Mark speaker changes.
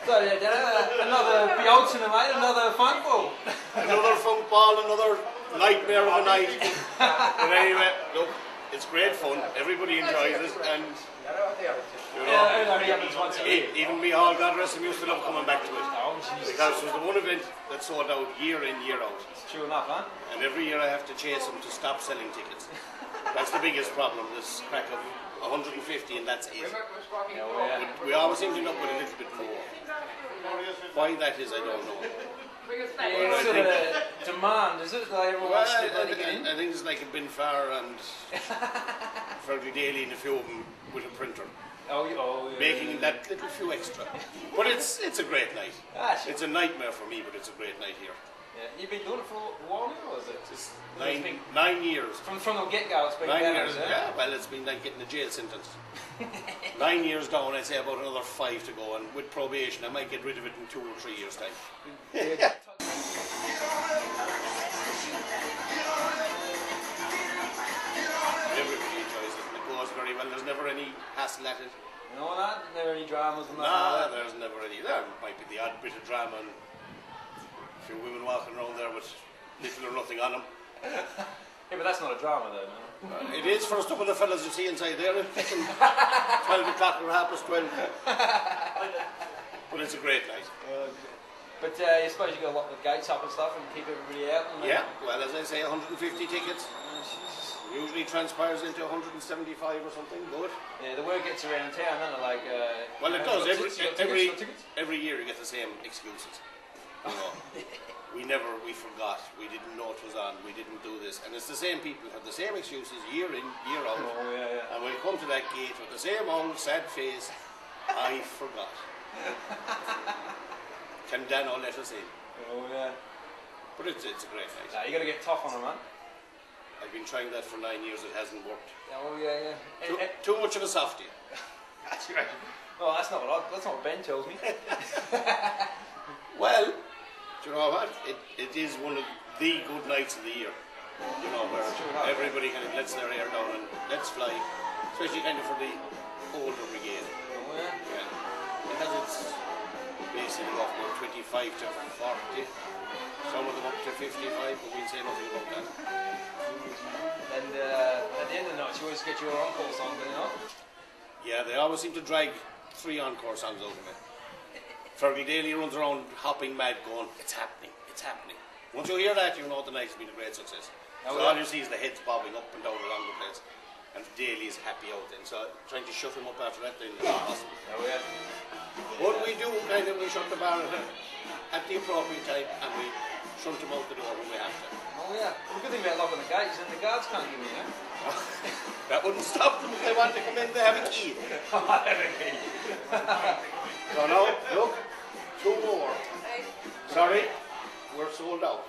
Speaker 1: So yeah, another Bealtaine, mate, another fun ball.
Speaker 2: Another funk ball, another nightmare of a night. But anyway, look, it's great fun. Everybody enjoys it, and you know,
Speaker 1: It only happens once a year.
Speaker 2: even me, all God rest him, used to love coming back to it.
Speaker 1: Oh, Jesus.
Speaker 2: Because it was the one event that sold out year in, year out.
Speaker 1: It's true enough, huh?
Speaker 2: And every year I have to chase them to stop selling tickets. That's the biggest problem, this crack of 150 and that's it.
Speaker 1: Yeah, well, yeah.
Speaker 2: We always seem to end up with a little bit more. Why that is, I don't know.
Speaker 1: Yeah, it's sort of demand, is it? Like everyone wants to bloody get in?
Speaker 2: I think it's like a Bin Farr and Fergie Daly and a few of them with a printer.
Speaker 1: Oh, yeah.
Speaker 2: Making that little few extra. But it's a great night.
Speaker 1: Ah, sure.
Speaker 2: It's a nightmare for me, but it's a great night here.
Speaker 1: Yeah. You've been doing it for a while now, or is it?
Speaker 2: It's 9 years.
Speaker 1: From the get-go, it's been
Speaker 2: 9
Speaker 1: better,
Speaker 2: years,
Speaker 1: is it?
Speaker 2: yeah. Well, it's been like getting a jail sentence. 9 years down, I'd say about another 5 to go, and with probation, I might get rid of it in 2 or 3 years' time. Everybody enjoys it, and it goes very well. There's never any hassle at it.
Speaker 1: No, never any dramas and
Speaker 2: No, there's never any. There might be the odd bit of drama and a few women walking around there with little or nothing on them.
Speaker 1: Yeah, but that's not a drama, though, no?
Speaker 2: It is for a couple of the fellas you see inside there. 12 o'clock or 12:30. But it's a great night.
Speaker 1: But I suppose you got a lot of gates up and stuff and keep everybody out. And
Speaker 2: Yeah, well, as I say, 150 tickets. Usually transpires into 175 or something. Good.
Speaker 1: Yeah, the word gets around town, doesn't it? Like,
Speaker 2: well, it does.
Speaker 1: Tickets?
Speaker 2: Every year you get the same excuses. You know, we forgot, we didn't know it was on, we didn't do this, and it's the same people have the same excuses year in, year out.
Speaker 1: Oh, yeah.
Speaker 2: And we'll come to that gate with the same old sad face. I forgot. Can Dano let us in?
Speaker 1: Oh yeah.
Speaker 2: But it's a great night.
Speaker 1: Nah, you got to get tough on them, man.
Speaker 2: I've been trying that for 9 years. It hasn't worked.
Speaker 1: Oh yeah.
Speaker 2: Too much of a softie.
Speaker 1: That's right. Well, that's not what Ben tells me.
Speaker 2: Well, do you know what? It is one of the good nights of the year. You know, where everybody kind of lets their hair down and lets fly, especially kind of for the older brigade.
Speaker 1: Oh yeah.
Speaker 2: Yeah. It has its basically off about 25 to 40. Some of them up to 55, but we'll say nothing about that.
Speaker 1: And at the end of the night, you always get your encore song, don't you know?
Speaker 2: Yeah, they always seem to drag 3 encore songs out of me. Fergie Daly runs around hopping mad going, it's happening, it's happening. Once you hear that, you know the night's been a great success. So all you see is the heads bobbing up and down along the place. And Daly's happy out then. So trying to shut him up after that then is impossible.
Speaker 1: Oh yeah.
Speaker 2: What we do, kind of, we shut the bar at the appropriate time and we shunt him out the door when we have to.
Speaker 1: Oh yeah. The good thing about locking the gates is that the guards can't get in, eh?
Speaker 2: That wouldn't stop them if they want to come in, they have a key.
Speaker 1: I have a key.
Speaker 2: So now, look, 2 more. Sorry, we're sold out.